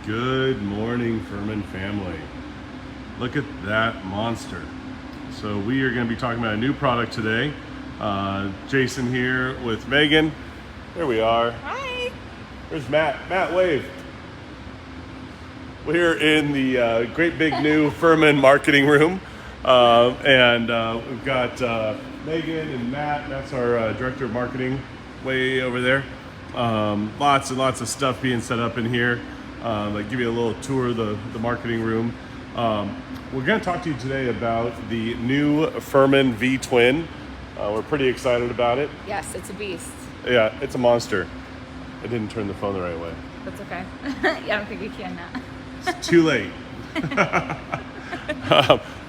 Good morning, FIRMAN family. Look at that monster. So we are going to be talking about a new product today. Jason here with Megan. There we are. Hi. There's Matt. Matt, wave. We're in the great big new FIRMAN marketing room. And we've got Megan and Matt. That's our director of marketing way over there. Lots and lots of stuff being set up in here. Like give you a little tour of the marketing room. We're going to talk to you today about the new FIRMAN VTwin. We're pretty excited about it. Yes, it's a beast. Yeah, it's a monster. I didn't turn the phone the right way. That's okay. Yeah, I don't think we can now. It's too late.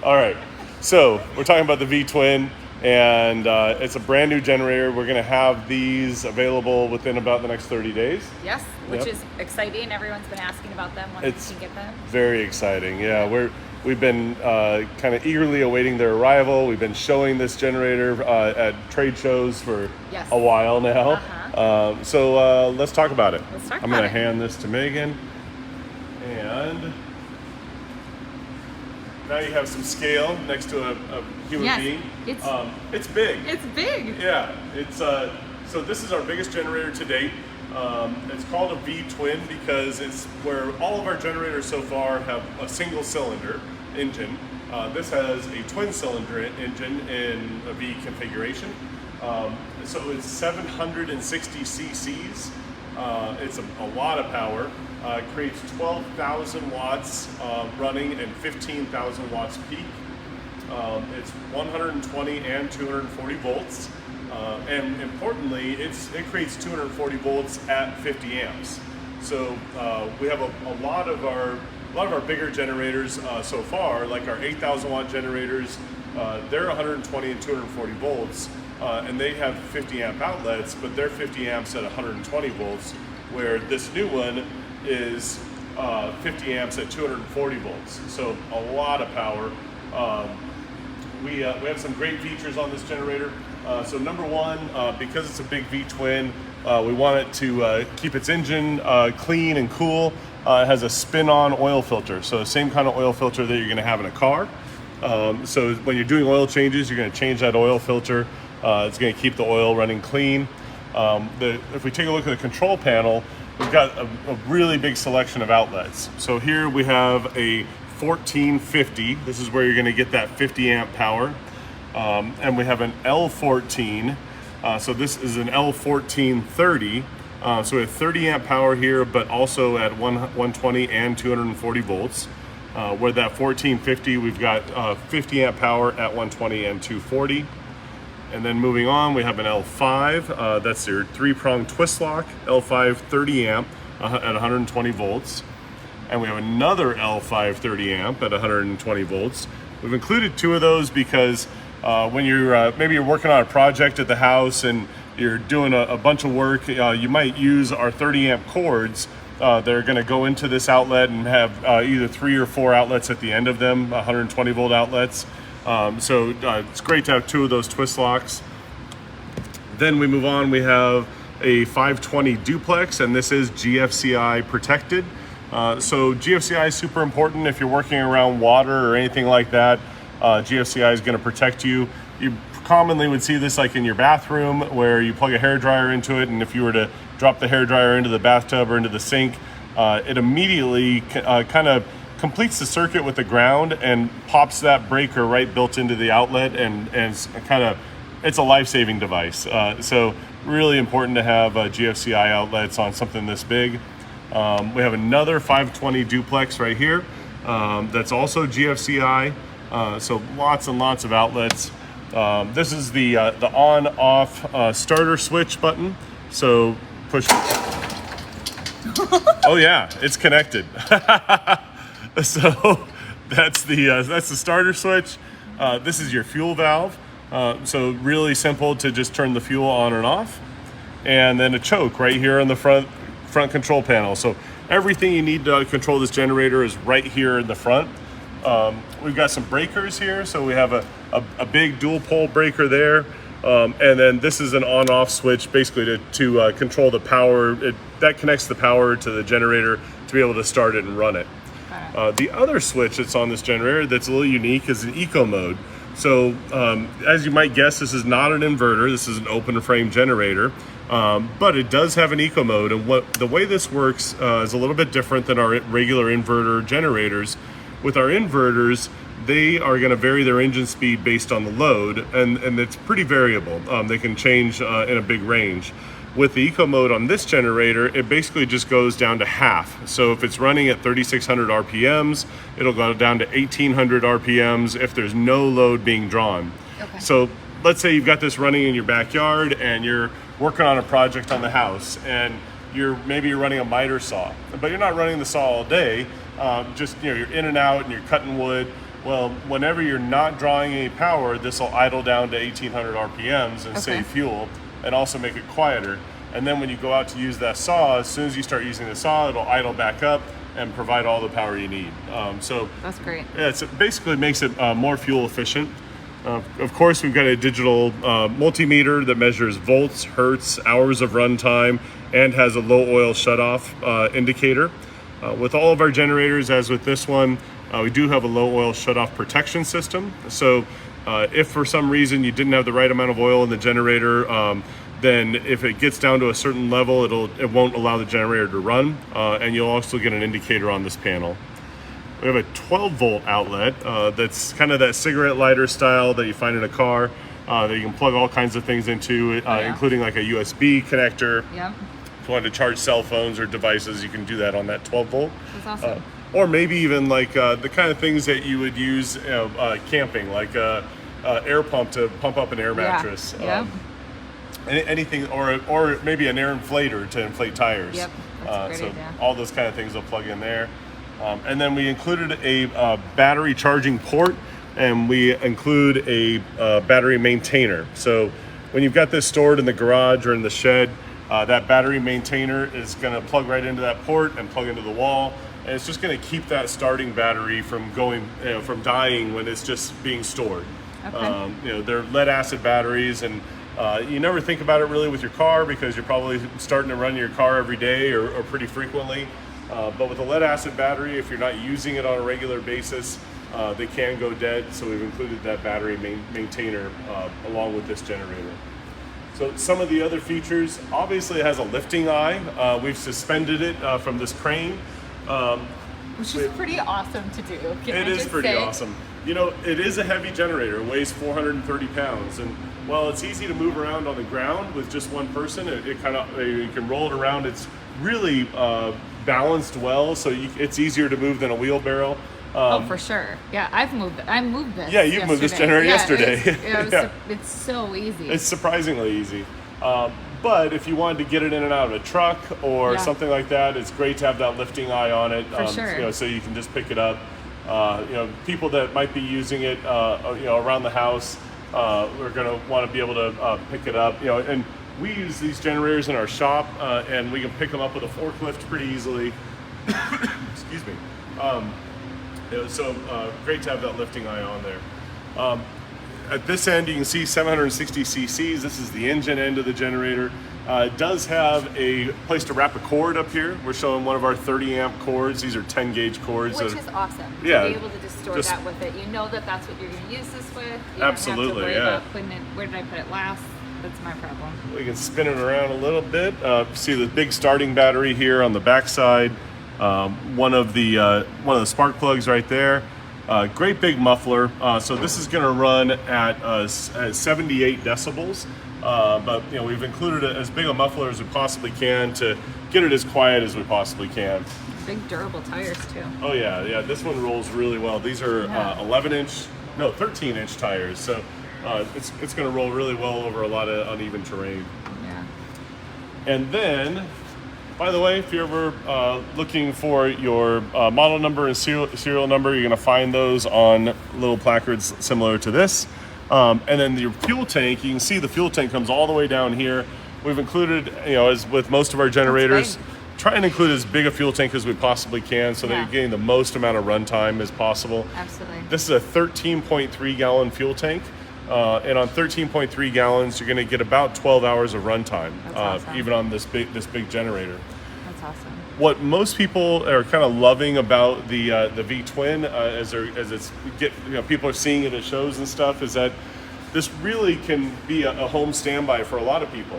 All right, so we're talking about the VTwin, and it's a brand new generator. We're going to have these available within about the next 30 days. Yes, which Yep. is exciting. Everyone's been asking about them when It's we can get them. very exciting. Yeah, we've been kind of eagerly awaiting their arrival. We've been showing this generator at trade shows for Yes. a while now. So let's talk about it. Let's talk I'm about going to it. hand this to Megan. And now you have some scale next to a human Yes, being. it's big. It's big. Yeah, it's so this is our biggest generator to date. It's called a V-twin because it's where all of our generators so far have a single cylinder engine. This has a twin cylinder engine in a V configuration. So it's 760 cc's. It's a lot of power. It creates 12,000 watts running and 15,000 watts peak. It's 120 and 240 volts. And importantly, it creates 240 volts at 50 amps. So we have a lot of our bigger generators so far, like our 8,000 watt generators. They're 120 and 240 volts, and they have 50 amp outlets, but they're 50 amps at 120 volts. Where this new one is 50 amps at 240 volts. So a lot of power. We have some great features on this generator. So number one, because it's a big V-twin, we want it to keep its engine clean and cool. It has a spin-on oil filter, so the same kind of oil filter that you're going to have in a car. So when you're doing oil changes, you're going to change that oil filter. It's going to keep the oil running clean. If we take a look at the control panel, we've got a really big selection of outlets. So here we have a 1450. This is where you're going to get that 50 amp power. And we have an L14. So this is an L1430. So we have 30 amp power here, but also at 120 and 240 volts. Where that 1450, we've got 50 amp power at 120 and 240. And then moving on, we have an L5. That's your 3-prong twist lock. L5 30 amp at 120 volts. And we have another L5 30 amp at 120 volts. We've included two of those because when you're maybe you're working on a project at the house and you're doing a bunch of work, you might use our 30 amp cords. They're going to go into this outlet and have either 3 or 4 outlets at the end of them, 120 volt outlets. So it's great to have two of those twist locks. Then we move on, we have a 520 duplex, and this is GFCI protected. So GFCI is super important if you're working around water or anything like that. GFCI is going to protect you. You commonly would see this like in your bathroom where you plug a hairdryer into it, and if you were to drop the hairdryer into the bathtub or into the sink, it immediately kind of completes the circuit with the ground and pops that breaker right built into the outlet, and it's a life-saving device. So really important to have GFCI outlets on something this big. We have another 520 duplex right here that's also GFCI. So lots and lots of outlets. This is the on-off starter switch button. So push. Oh yeah, it's connected. So that's the starter switch. This is your fuel valve. So really simple to just turn the fuel on and off. And then a choke right here on the front control panel. So everything you need to control this generator is right here in the front. We've got some breakers here. So we have a big dual pole breaker there. And then this is an on-off switch, basically to control the power. That connects the power to the generator to be able to start it and run it. The other switch that's on this generator that's a little unique is an eco mode. So as you might guess, this is not an inverter. This is an open frame generator, but it does have an eco mode. And the way this works is a little bit different than our regular inverter generators. With our inverters, they are going to vary their engine speed based on the load, and it's pretty variable. They can change in a big range. With the eco mode on this generator, it basically just goes down to half. So if it's running at 3,600 RPMs, it'll go down to 1,800 RPMs if there's no load being drawn. Okay. So let's say you've got this running in your backyard and you're working on a project on the house, and maybe you're running a miter saw, but you're not running the saw all day. You're in and out and you're cutting wood. Well, whenever you're not drawing any power, this will idle down to 1,800 RPMs and save fuel, and also make it quieter. And then when you go out to use that saw, as soon as you start using the saw, it'll idle back up and provide all the power you need. So that's great. Yeah, it basically makes it more fuel efficient. Of course, we've got a digital multimeter that measures volts, hertz, hours of runtime, and has a low oil shutoff indicator. With all of our generators, as with this one, we do have a low oil shutoff protection system. So if for some reason you didn't have the right amount of oil in the generator, then if it gets down to a certain level, it won't allow the generator to run. And you'll also get an indicator on this panel. We have a 12 volt outlet that's kind of that cigarette lighter style that you find in a car that you can plug all kinds of things into, including like a USB connector. Yep. If you want to charge cell phones or devices, you can do that on that 12 volt. That's awesome. Or maybe even like the kind of things that you would use camping, like air pump to pump up an air mattress. Yep. Anything, or maybe an air inflator to inflate tires. Yep, that's a great idea. All those kind of things will plug in there. And then we included a battery charging port, and we include a battery maintainer. So when you've got this stored in the garage or in the shed, that battery maintainer is going to plug right into that port and plug into the wall, and it's just going to keep that starting battery from from dying when it's just being stored. Okay. They're lead acid batteries, and you never think about it really with your car because you're probably starting to run your car every day or pretty frequently. But with a lead acid battery, if you're not using it on a regular basis, they can go dead. So we've included that battery maintainer along with this generator. So some of the other features, obviously it has a lifting eye. We've suspended it from this crane. Which is pretty awesome to do. It is pretty awesome. It is a heavy generator. It weighs 430 pounds. And while it's easy to move around on the ground with just one person, you can roll it around. It's really balanced well, so it's easier to move than a wheelbarrow. For sure. Yeah, I moved this. Yeah, you moved this generator yesterday. It's so easy. It's surprisingly easy. But if you wanted to get it in and out of a truck or something like that, it's great to have that lifting eye on it. For sure. So you can just pick it up. People that might be using it, around the house, are going to want to be able to pick it up. And we use these generators in our shop, and we can pick them up with a forklift pretty easily. Excuse me. Great to have that lifting eye on there. At this end, you can see 760 cc's. This is the engine end of the generator. It does have a place to wrap a cord up here. We're showing one of our 30 amp cords. These are 10 gauge cords. Which is awesome. Yeah. To be able to just store that with it. You know that's what you're going to use this with. You Absolutely, don't have to worry about putting it, where did I put it last? That's my problem. We can spin it around a little bit. See the big starting battery here on the back side. One of the spark plugs right there. Great big muffler. So this is going to run at 78 decibels. But we've included as big a muffler as we possibly can to get it as quiet as we possibly can. Big durable tires too. Oh yeah. This one rolls really well. These are 13-inch tires. So it's going to roll really well over a lot of uneven terrain. Yeah. And then, by the way, if you're ever looking for your model number and serial number, you're going to find those on little placards similar to this. And then your fuel tank, you can see the fuel tank comes all the way down here. We've included, as with most of our generators, try and include as big a fuel tank as we possibly can so that you're getting the most amount of runtime as possible. Absolutely. This is a 13.3 gallon fuel tank. and on 13.3 gallons, you're going to get about 12 hours of runtime, That's awesome. even on this big generator. That's awesome. What most people are kind of loving about the VTwin, people are seeing it at shows and stuff, is that this really can be a home standby for a lot of people.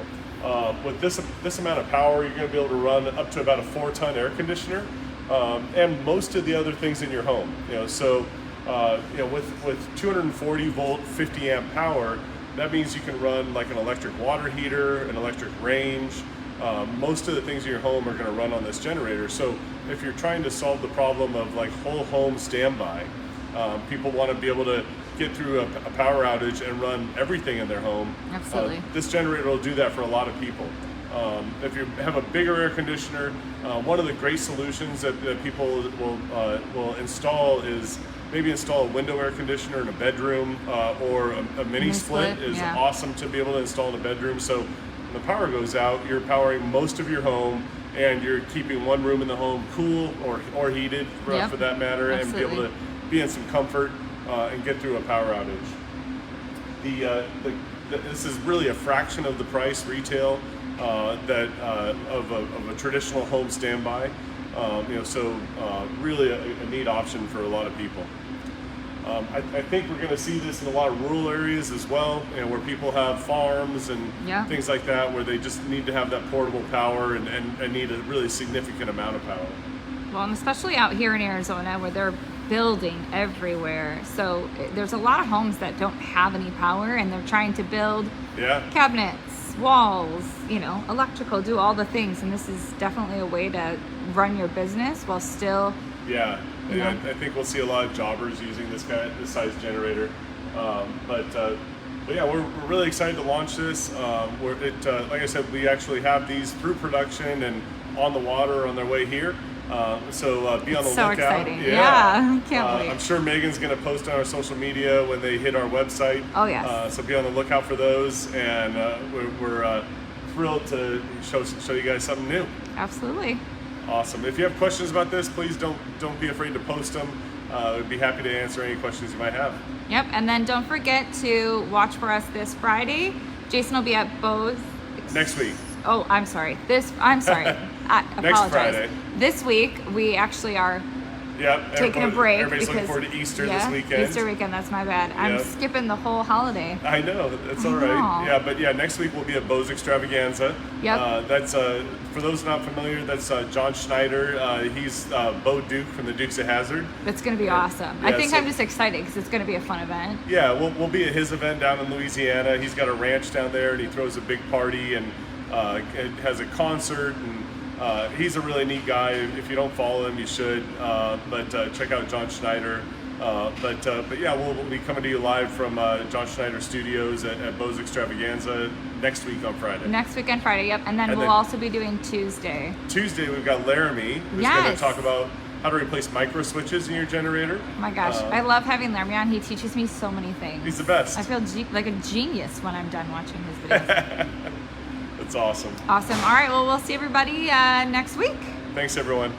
With this amount of power, you're going to be able to run up to about a 4-ton air conditioner, and most of the other things in your home. With 240 volt, 50 amp power, that means you can run like an electric water heater, an electric range. Most of the things in your home are going to run on this generator. So if you're trying to solve the problem of like whole home standby, people want to be able to get through a power outage and run everything in their home. Absolutely. This generator will do that for a lot of people. If you have a bigger air conditioner, one of the great solutions that people will install is maybe install a window air conditioner in a bedroom, or a mini split is awesome to be able to install in a bedroom. So when the power goes out, you're powering most of your home, and you're keeping one room in the home cool or heated for that matter, Absolutely. and be able to be in some comfort and get through a power outage. This is really a fraction of the price retail of a traditional home standby. Really a neat option for a lot of people. I think we're going to see this in a lot of rural areas as well, where people have farms and things like that, where they just need to have that portable power and need a really significant amount of power. Well, and especially out here in Arizona, where they're building everywhere. So there's a lot of homes that don't have any power, and they're trying to build cabinets, walls, electrical, do all the things. And this is definitely a way to run your business while still... I think we'll see a lot of jobbers using this size generator. We're really excited to launch this. Like I said, we actually have these through production and on the water on their way here. Be on the lookout. So exciting. Yeah, can't wait. I'm sure Megan's going to post on our social media when they hit our website. Oh, yes. So be on the lookout for those, and we're thrilled to show you guys something new. Absolutely. Awesome. If you have questions about this, please don't be afraid to post them. We'd be happy to answer any questions you might have. Yep, and then don't forget to watch for us this Friday. Jason will be at Bose. Next week. Oh, I'm sorry. I'm sorry. I apologize. Next Friday. This week, we actually are taking a break. Everybody's looking forward to Easter this weekend. Easter weekend, that's my bad. I'm skipping the whole holiday. I know, that's all right. Next week we'll be at Bose Extravaganza. Yep. That's, for those not familiar, that's John Schneider. He's Bo Duke from the Dukes of Hazzard. That's going to be awesome. I think I'm just excited because it's going to be a fun event. Yeah, we'll be at his event down in Louisiana. He's got a ranch down there, and he throws a big party and has a concert, and he's a really neat guy. If you don't follow him, you should. Check out John Schneider. We'll be coming to you live from John Schneider Studios at Bose Extravaganza next week on Friday. Next weekend, Friday, yep. And then we'll also be doing Tuesday. Tuesday, we've got Laramie, who's going to talk about how to replace micro switches in your generator. Oh my gosh, I love having Laramie on. He teaches me so many things. He's the best. I feel like a genius when I'm done watching his videos. That's awesome. Awesome. All right, well, we'll see everybody next week. Thanks, everyone.